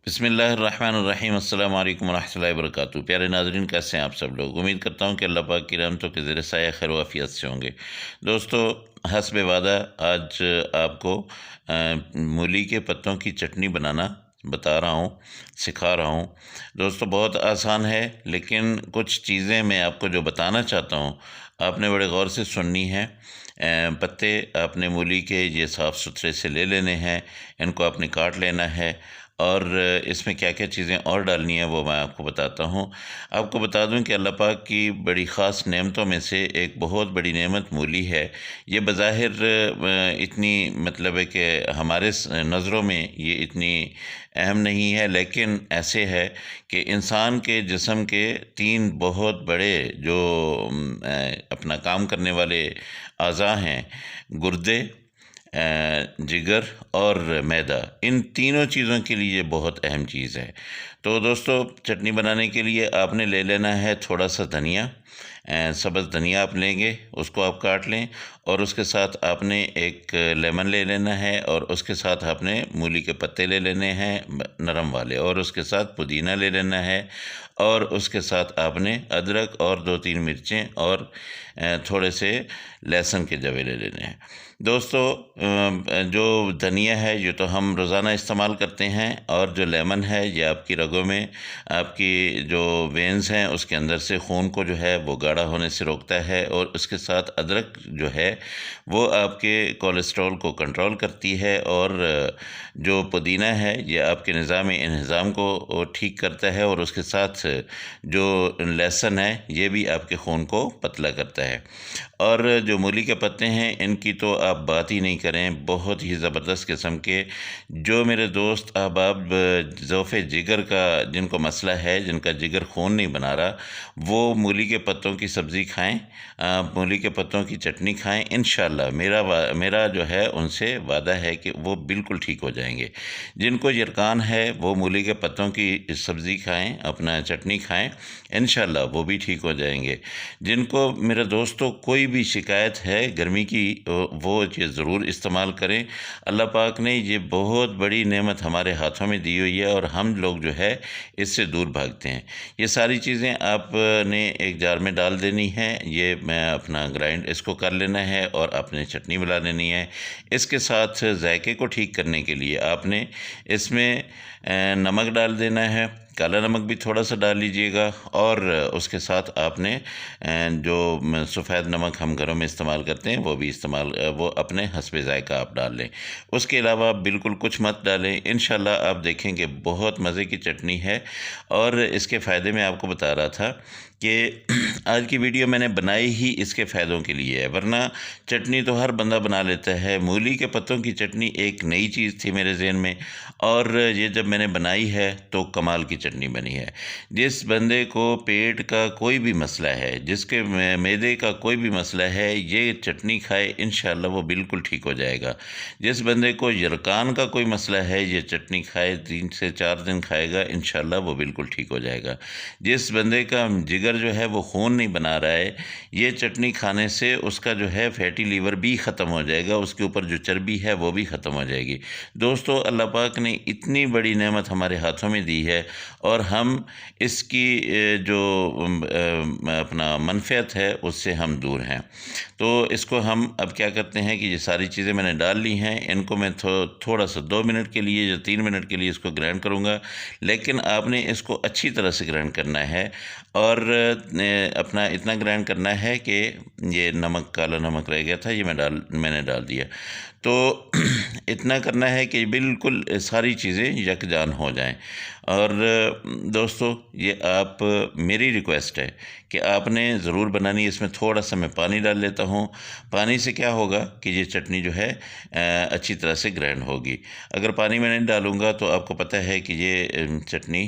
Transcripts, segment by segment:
बिस्मिल्लाहिर्रहमानिर्रहीम अस्सलाम वालेकुम रहमतुल्लाहि व बरकातुहू। प्यारे नाज़रीन, कैसे हैं आप सब लोग। उम्मीद करता हूँ कि अल्लाह पाक की रहमतों के ज़ेर साया खैर व आफियत से होंगे। दोस्तों, हस्ब वादा आज आपको मूली के पत्तों की चटनी बनाना बता रहा हूँ, सिखा रहा हूँ। दोस्तों, बहुत आसान है, लेकिन कुछ चीज़ें मैं आपको जो बताना चाहता हूँ आपने बड़े गौर से सुननी है। पत्ते आपने मूली के ये साफ़ सुथरे से ले लेने हैं, इनको आपने काट लेना है और इसमें क्या-क्या चीज़ें और डालनी है वो मैं आपको बताता हूँ। आपको बता दूँ कि अल्लाह पाक की बड़ी ख़ास नेमतों में से एक बहुत बड़ी नेमत मूली है। ये बज़ाहिर इतनी मतलब है कि हमारे नज़रों में ये इतनी अहम नहीं है, लेकिन ऐसे है कि इंसान के जिस्म के 3 बहुत बड़े जो अपना काम करने वाले अज़ा हैं, गुर्दे, जिगर और मैदा, इन तीनों चीज़ों के लिए बहुत अहम चीज़ है। तो दोस्तों, चटनी बनाने के लिए आपने ले लेना है थोड़ा सा धनिया। सब्ज़ धनिया आप लेंगे, उसको आप काट लें और उसके साथ आपने एक लेमन ले लेना है और उसके साथ आपने मूली के पत्ते ले लेने हैं नरम वाले, और उसके साथ पुदीना ले लेना है और उसके साथ आपने अदरक और 2-3 मिर्चें और थोड़े से लहसुन के जवे ले लेने हैं। दोस्तों, जो धनिया है ये तो हम रोज़ाना इस्तेमाल करते हैं, और जो लेमन है ये आपकी रगों में, आपकी जो वेन्स हैं उसके अंदर से खून को जो है वो गाढ़ा होने से रोकता है, और उसके साथ अदरक जो है वो आपके कोलेस्ट्रॉल को कंट्रोल करती है, और जो पुदीना है ये आपके निज़ाम इंहज़ाम को ठीक करता है, और उसके साथ जो लहसुन है ये भी आपके खून को पतला करता है। और जो मूली के पत्ते हैं इनकी तो आप बात ही नहीं करें, बहुत ही ज़बरदस्त किस्म के। जो मेरे दोस्त अहबाब ज़ौफ़े जिगर का जिनको मसला है, जिनका जिगर खून नहीं बना रहा, वो मूली के पत्तों की सब्ज़ी खाएँ, मूली के पत्तों की चटनी खाएँ। इंशाअल्लाह मेरा जो है उनसे वादा है कि वो बिल्कुल ठीक हो जाएंगे। जिनको यरकान है वो मूली के पत्तों की सब्ज़ी खाएँ, अपना चटनी खाएँ, इंशाअल्लाह वो भी ठीक हो जाएंगे। जिनको मेरे दोस्तों कोई भी शिकायत है गर्मी की, वो ये ज़रूर इस्तेमाल करें। अल्लाह पाक ने ये बहुत बड़ी नेमत हमारे हाथों में दी हुई है, और हम लोग जो है इससे दूर भागते हैं। ये सारी चीज़ें आपने एक जार में डाल देनी है। ये मैं अपना ग्राइंड इसको कर लेना है और आपने चटनी बना लेनी है। इसके साथ जायके को ठीक करने के लिए आपने इसमें नमक डाल देना है, काला नमक भी थोड़ा सा डाल लीजिएगा, और उसके साथ आपने जो सफ़ेद नमक हम घरों में इस्तेमाल करते हैं वो भी वो अपने हस्बे ज़ायका आप डाल लें। उसके अलावा आप बिल्कुल कुछ मत डालें। इंशाल्लाह आप देखेंगे बहुत मज़े की चटनी है, और इसके फ़ायदे मैं आपको बता रहा था कि आज की वीडियो मैंने बनाई ही इसके फ़ायदों के लिए है, वरना चटनी तो हर बंदा बना लेता है। मूली के पत्तों की चटनी एक नई चीज़ थी मेरे ज़हन में, और ये जब मैंने बनाई है तो कमाल की चटनी बनी है। जिस बंदे को पेट का कोई भी मसला है, जिसके मैदे का कोई भी मसला है, ये चटनी खाए इंशाअल्लाह वो बिल्कुल ठीक हो जाएगा। जिस बंदे को यरकान का कोई मसला है, ये चटनी खाए 3 से 4 दिन खाएगा, इंशाअल्लाह वो बिल्कुल ठीक हो जाएगा। जिस बंदे का जिगर जो है वो खून नहीं बना रहा है, ये चटनी खाने से उसका जो है फैटी लीवर भी ख़त्म हो जाएगा, उसके ऊपर जो चर्बी है वो भी ख़त्म हो जाएगी। दोस्तों, अल्लाह पाक ने इतनी बड़ी नेमत हमारे हाथों में दी है, और हम इसकी जो अपना मनफ़ियत है उससे हम दूर हैं। तो इसको हम अब क्या करते हैं कि ये सारी चीज़ें मैंने डाल ली हैं, इनको मैं थोड़ा सा 2 मिनट के लिए या 3 मिनट के लिए इसको ग्राइंड करूँगा, लेकिन आपने इसको अच्छी तरह से ग्राइंड करना है, और अपना इतना ग्राइंड करना है कि ये नमक, काला नमक रह गया था, ये मैंने डाल दिया। तो इतना करना है कि बिल्कुल सारी चीज़ें यकजान हो जाएं। और दोस्तों, ये आप मेरी रिक्वेस्ट है कि आपने ज़रूर बनानी है। इसमें थोड़ा सा मैं पानी डाल लेता हूँ। पानी से क्या होगा कि ये चटनी जो है अच्छी तरह से ग्राइंड होगी। अगर पानी मैं नहीं डालूँगा तो आपको पता है कि ये चटनी,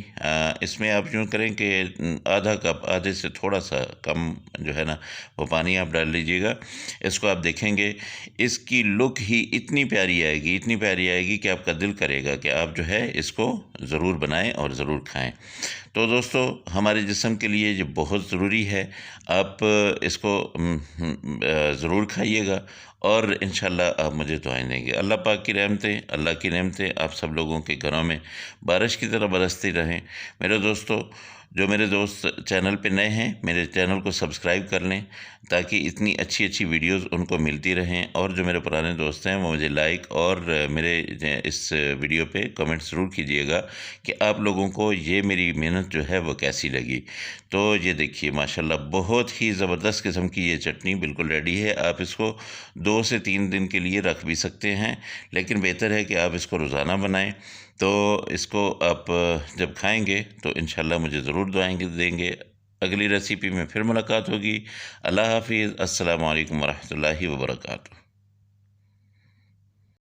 इसमें आप यूँ करें कि आधा कप, आधे से थोड़ा सा कम जो है ना वो पानी आप डाल लीजिएगा। इसको आप देखेंगे, इसकी लुक ही इतनी प्यारी आएगी, इतनी प्यारी आएगी कि आपका दिल करेगा कि आप जो है इसको ज़रूर बनाएं और ज़रूर खाएं। तो दोस्तों, हमारे जिस्म के लिए ये बहुत ज़रूरी है। आप इसको ज़रूर खाइएगा, और इंशाल्लाह आप मुझे दुआएं देंगे। अल्लाह पाक की रहमतें, अल्लाह की नेमतें आप सब लोगों के घरों में बारिश की तरह बरसती रहें। मेरे दोस्तों, जो मेरे दोस्त चैनल पे नए हैं, मेरे चैनल को सब्सक्राइब कर लें ताकि इतनी अच्छी अच्छी वीडियोस उनको मिलती रहें। और जो मेरे पुराने दोस्त हैं वो मुझे लाइक और मेरे इस वीडियो पे कमेंट ज़रूर कीजिएगा कि आप लोगों को ये मेरी मेहनत जो है वो कैसी लगी। तो ये देखिए माशाल्लाह बहुत ही ज़बरदस्त किस्म की ये चटनी बिल्कुल रेडी है। आप इसको 2 से 3 दिन के लिए रख भी सकते हैं, लेकिन बेहतर है कि आप इसको रोज़ाना बनाएं। तो इसको आप जब खाएंगे तो इंशाल्लाह मुझे ज़रूर दुआएं देंगे। अगली रेसिपी में फिर मुलाकात होगी। अल्लाह हाफिज़। अस्सलामु अलैकुम वरहमतुल्लाहि वबरकातुहू।